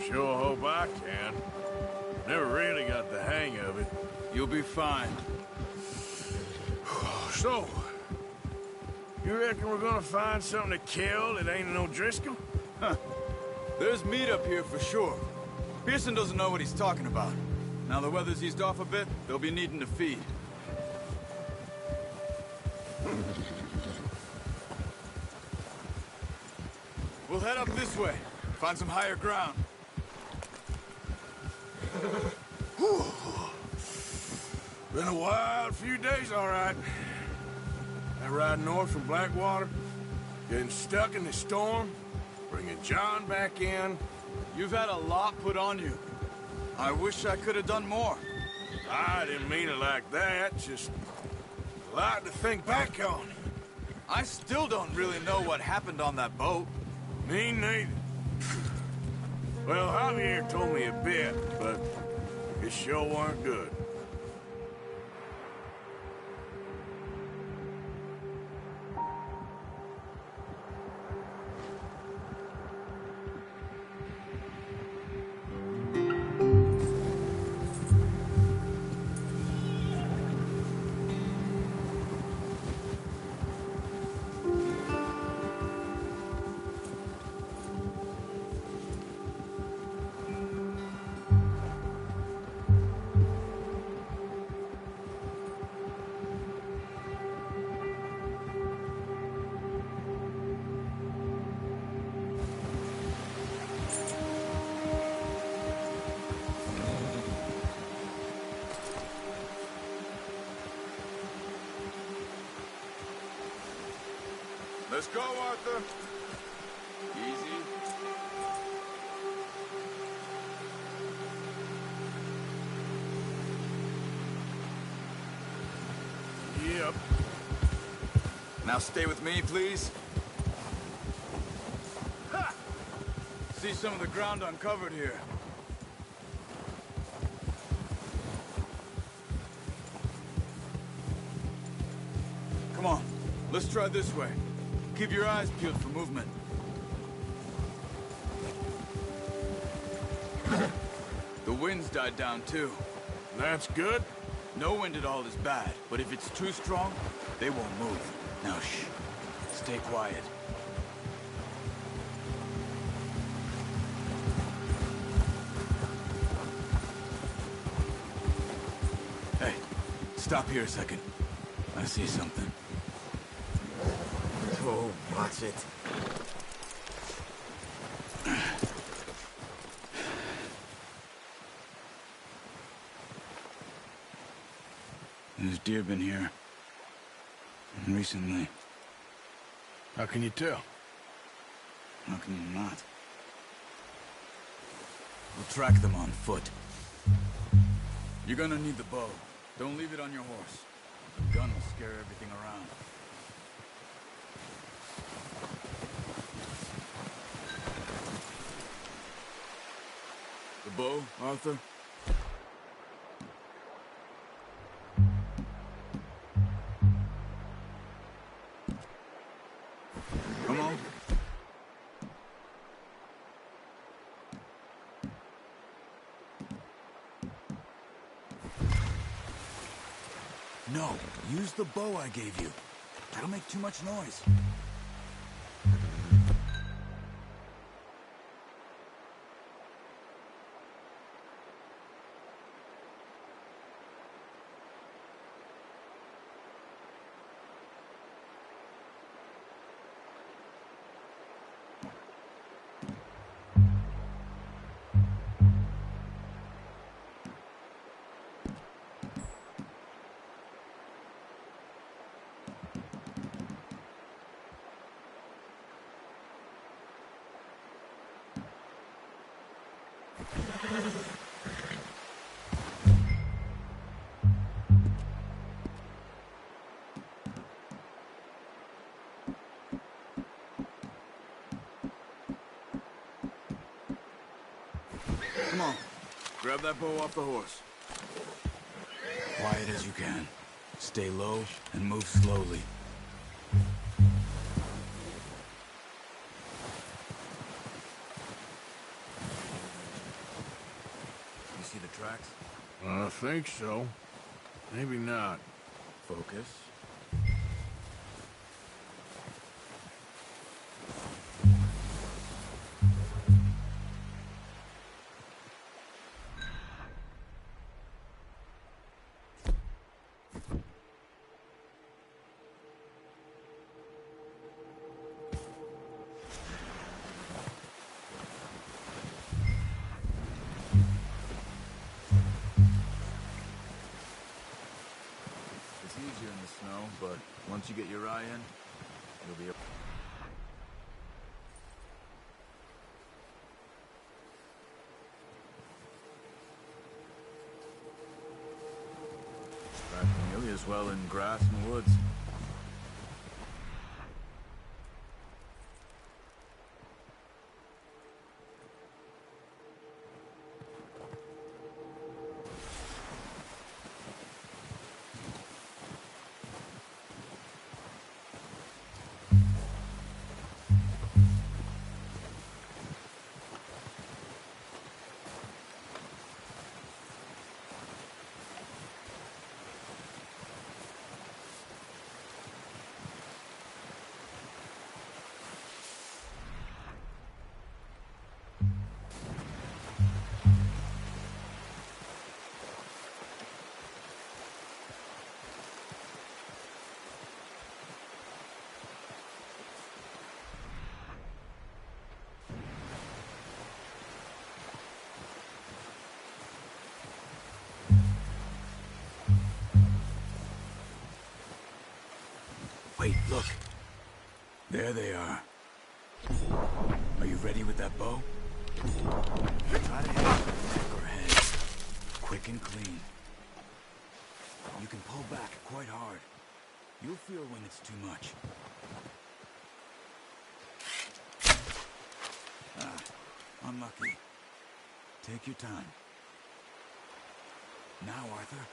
Sure hope I can. Never really got the hang of it. You'll be fine. So, you reckon we're gonna find something to kill that ain't no Driscoll? Huh. There's meat up here for sure. Pearson doesn't know what he's talking about. Now the weather's eased off a bit, they'll be needing to feed. We'll head up this way. Find some higher ground. Been a wild few days, all right. That ride north from Blackwater, getting stuck in the storm, bringing John back in. You've had a lot put on you. I wish I could have done more. I didn't mean it like that, just a lot to think back on. I still don't really know what happened on that boat. Me neither. Well, Javier told me a bit, but it sure weren't good. Let's go, Arthur. Easy. Yep. Now stay with me, please. Ha! See some of the ground uncovered here. Come on, let's try this way. Keep your eyes peeled for movement. The wind's died down too. That's good. No wind at all is bad, but if it's too strong, they won't move. Now shh. Stay quiet. Hey, stop here a second. I see something. Oh, watch it. There's deer been here. Recently. How can you tell? How can you not? We'll track them on foot. You're gonna need the bow. Don't leave it on your horse. The gun will scare everything around. The bow, Arthur? Come on. No, use the bow I gave you. That'll make too much noise. Come on. Grab that bow off the horse. Quiet as you can. Stay low and move slowly. see the tracks? I think so. Maybe not. Focus. It's easier in the snow, but once you get your eye in, you'll be able... Track nearly as well in grass and woods. Wait, look. There they are. Are you ready with that bow? Try to hit neck or head. Quick and clean. You can pull back quite hard. You'll feel when it's too much. Ah, unlucky. Take your time. Now, Arthur.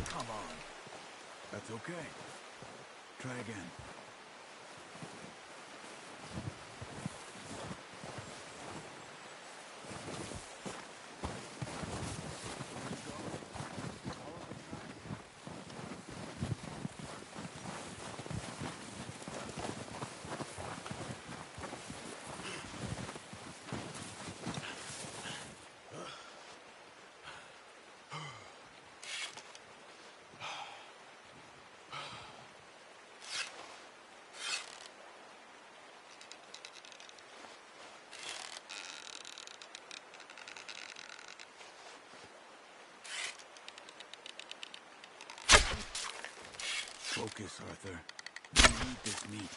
Come on. That's okay. Try again. Focus, Arthur. You need this meat.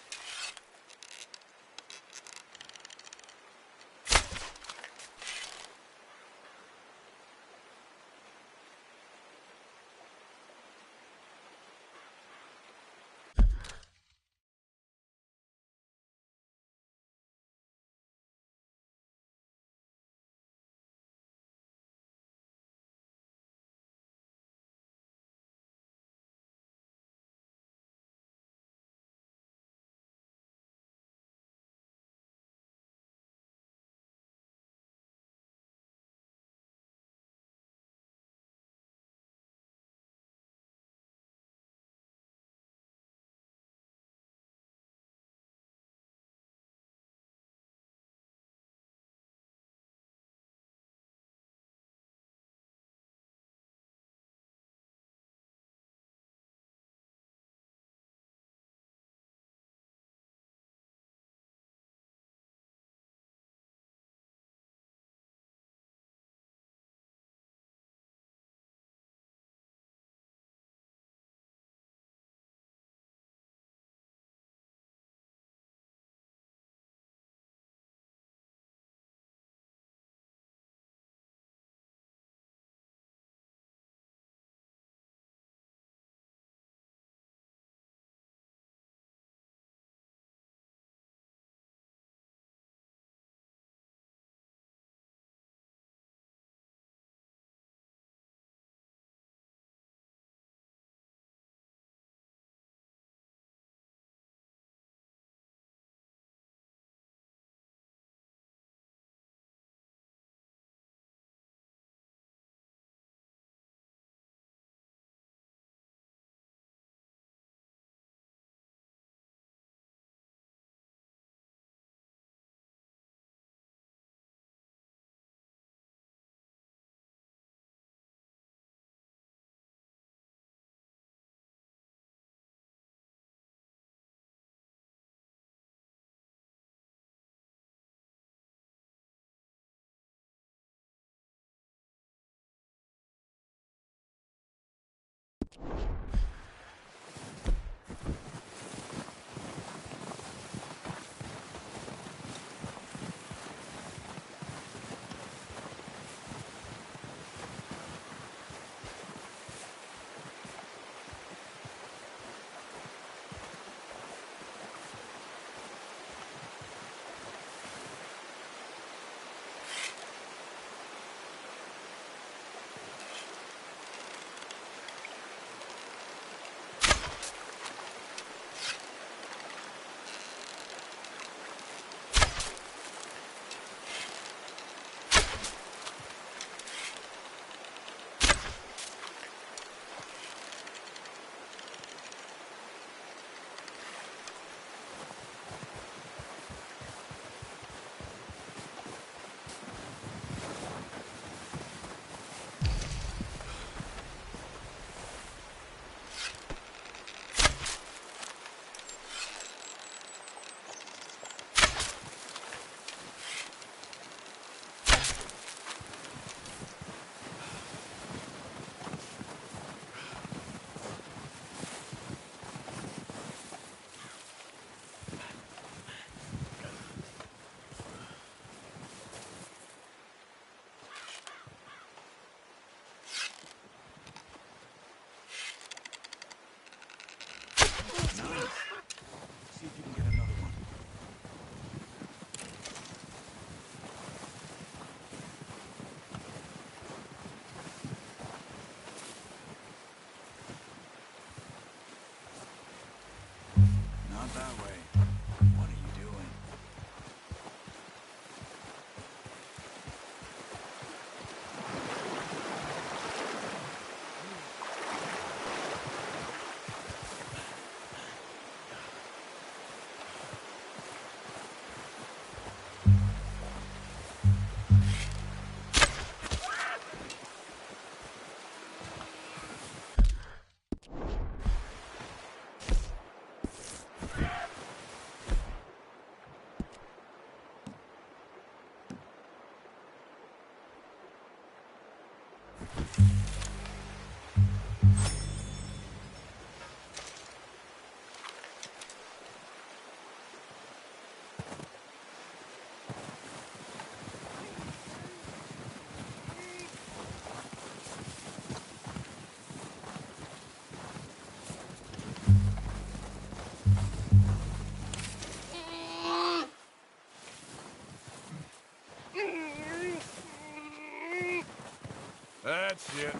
That's it.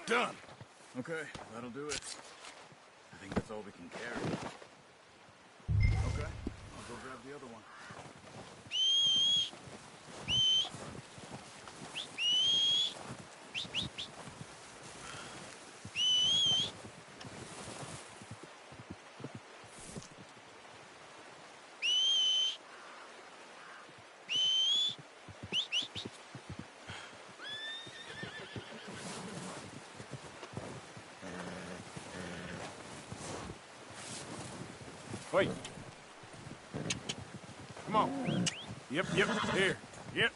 Done. Okay, that'll do it. I think that's all we can carry. Okay, I'll go grab the other one. Wait. Come on. Yep, here. Yep.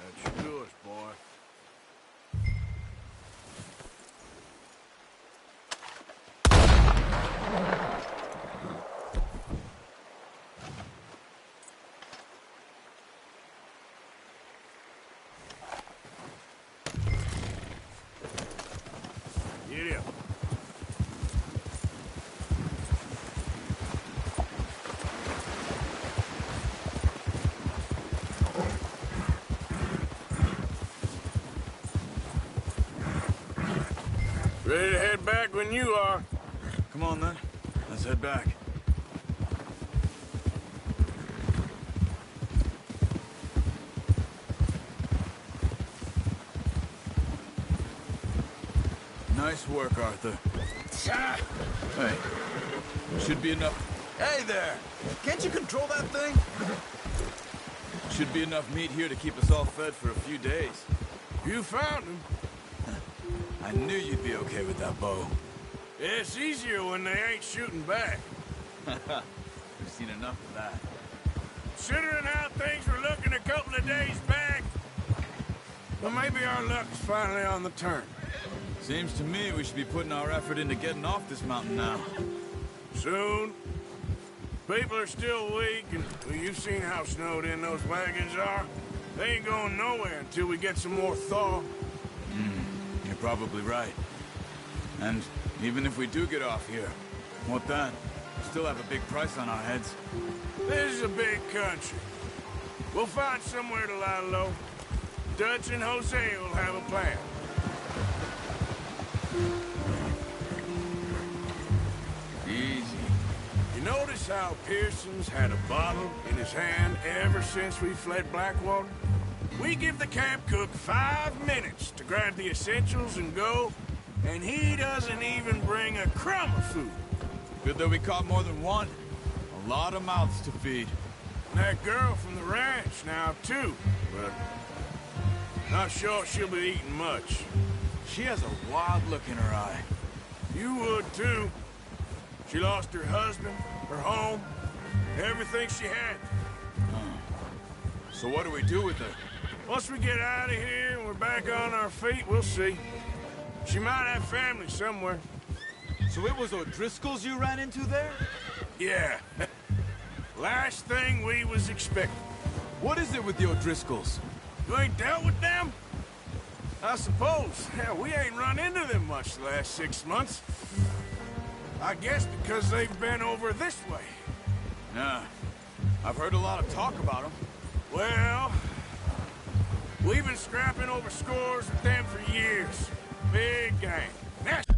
That's yours, boy. Get up. Ready to head back when you are. Come on then, let's head back. Nice work, Arthur. Hey, should be enough. Hey there! Can't you control that thing? Should be enough meat here to keep us all fed for a few days. You found him. I knew you'd be okay with that bow. It's easier when they ain't shooting back. We've seen enough of that. Considering how things were looking a couple of days back, well, maybe our luck's finally on the turn. Seems to me we should be putting our effort into getting off this mountain now. Soon. People are still weak, and well, you've seen how snowed in those wagons are. They ain't going nowhere until we get some more thaw. You're probably right. And even if we do get off here, what then? We still have a big price on our heads. This is a big country. We'll find somewhere to lie low. Dutch and Jose will have a plan. Easy. You notice how Pearson's had a bottle in his hand ever since we fled Blackwater? We give the camp cook 5 minutes to grab the essentials and go, and he doesn't even bring a crumb of food. Good that we caught more than one. A lot of mouths to feed. And that girl from the ranch now, too, but not sure she'll be eating much. She has a wild look in her eye. You would, too. She lost her husband, her home, everything she had. So what do we do with her? Once we get out of here and we're back on our feet, we'll see. She might have family somewhere. So it was O'Driscoll's you ran into there? Yeah. Last thing we was expecting. What is it with the O'Driscolls? You ain't dealt with them? I suppose. Hell, we ain't run into them much the last 6 months. I guess because they've been over this way. Yeah. I've heard a lot of talk about them. Well, we've been scrapping over scores with them for years. Big gang. Nasty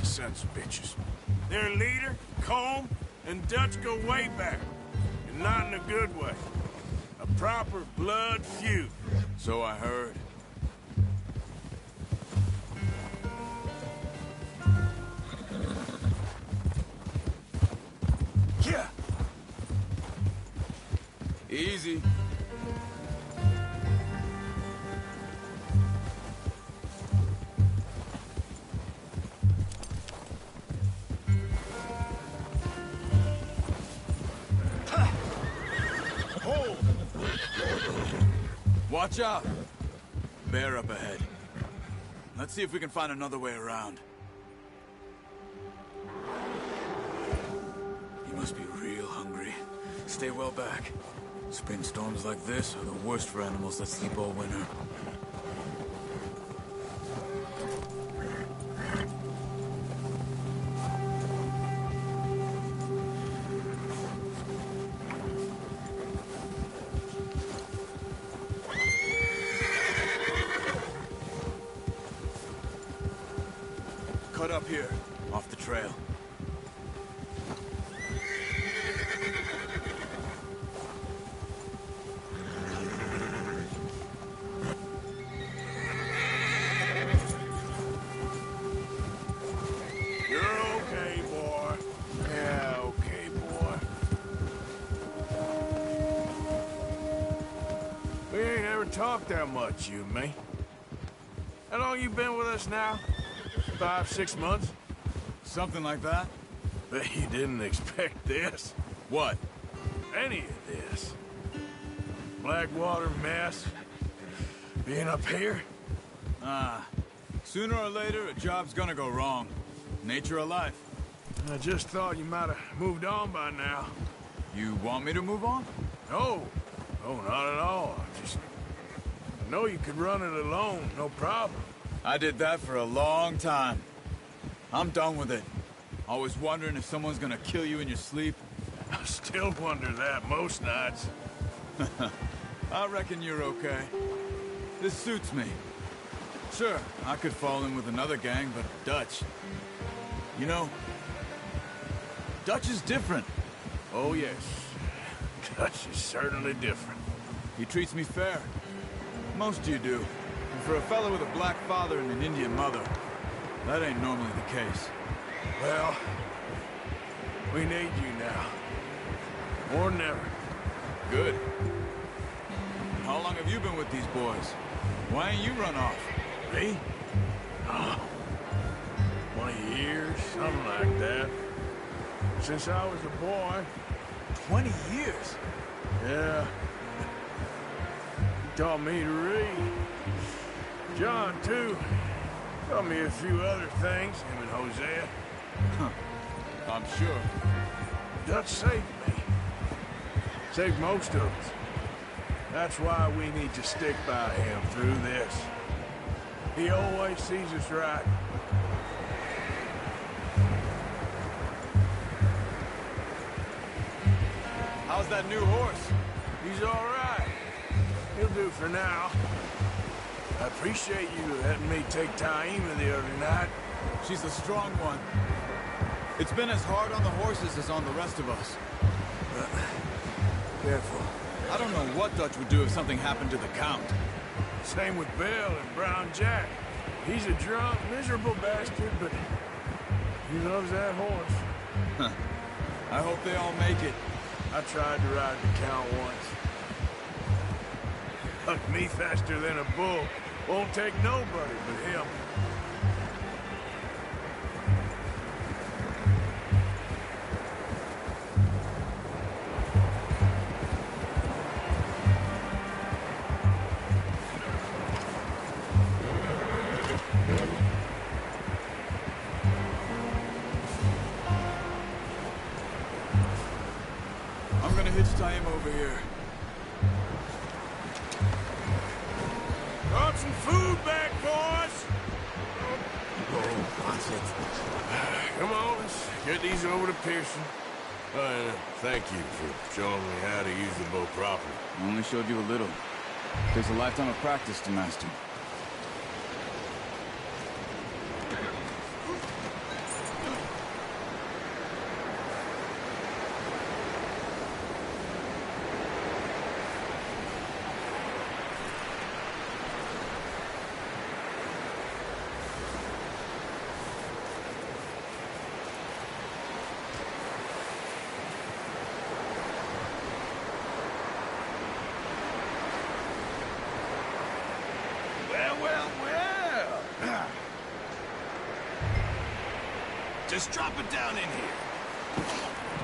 sons of bitches. Their leader, Combe, and Dutch go way back. And not in a good way. A proper blood feud. So I heard. Yeah. Easy. Watch out! Bear up ahead. Let's see if we can find another way around. You must be real hungry. Stay well back. Spring storms like this are the worst for animals that sleep all winter. Cut up here, off the trail. You're okay, boy. Yeah, okay, boy. We ain't ever talked that much, you and me. How long you been with us now? 5, 6 months? Something like that? Bet you didn't expect this. What? Any of this. Blackwater mess. Being up here. Sooner or later, a job's gonna go wrong. Nature of life. I just thought you might have moved on by now. You want me to move on? No. No, not at all. I know you could run it alone, no problem. I did that for a long time. I'm done with it. Always wondering if someone's gonna kill you in your sleep. I still wonder that most nights. I reckon you're okay. This suits me. Sure, I could fall in with another gang, but Dutch... You know, Dutch is different. Oh, yes. Dutch is certainly different. He treats me fair. Most of you do. And for a fellow with a black father and an Indian mother, that ain't normally the case. Well, we need you now. More than ever. Good. How long have you been with these boys? Why ain't you run off? Me? 20 years, something like that. Since I was a boy. 20 years? Yeah. He taught me to read. John, too. Taught me a few other things, him and Hosea. Huh. I'm sure. Dutch saved me. Saved most of us. That's why we need to stick by him through this. He always sees us right. How's that new horse? He's all right. He'll do for now. I appreciate you letting me take Taima the other night. She's a strong one. It's been as hard on the horses as on the rest of us. Careful. I don't know what Dutch would do if something happened to the Count. Same with Bill and Brown Jack. He's a drunk, miserable bastard, but he loves that horse. Huh. I hope they all make it. I tried to ride the Count once. Hucked me faster than a bull. Won't take nobody but him. I'm gonna hitch Taima over here. Brought some food back, boys. Watch it. Come on, let's get these over to Pearson. And thank you for showing me how to use the bow properly. I only showed you a little. Takes a lifetime of practice to master. Well. Just drop it down in here.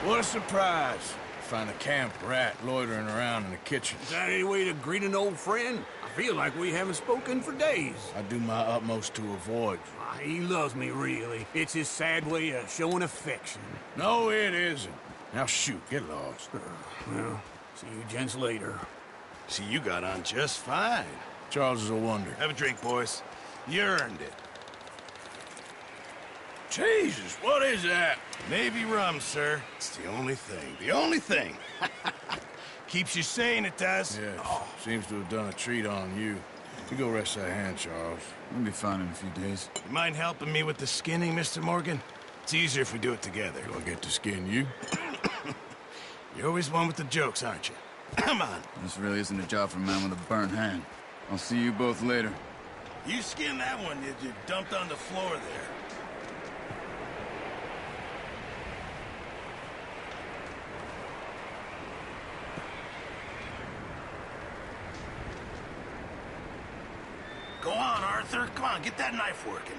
What a surprise. Find a camp rat loitering around in the kitchen. Is that any way to greet an old friend? I feel like we haven't spoken for days. I do my utmost to avoid you. He loves me, really. It's his sad way of showing affection. No, it isn't. Now shoot, get lost. Well, see you gents later. See, you got on just fine. Charles is a wonder. Have a drink, boys. You earned it. Jesus, what is that? Navy rum, sir. It's the only thing. The only thing. Keeps you sane, it does. Yes, seems to have done a treat on you. You go rest that hand, Charles. We'll be fine in a few days. You mind helping me with the skinning, Mr. Morgan? It's easier if we do it together. Do I get to skin you? You're always one with the jokes, aren't you? Come on. This really isn't a job for a man with a burnt hand. I'll see you both later. You skinned that one you dumped on the floor there. Go on, Arthur. Come on, get that knife working.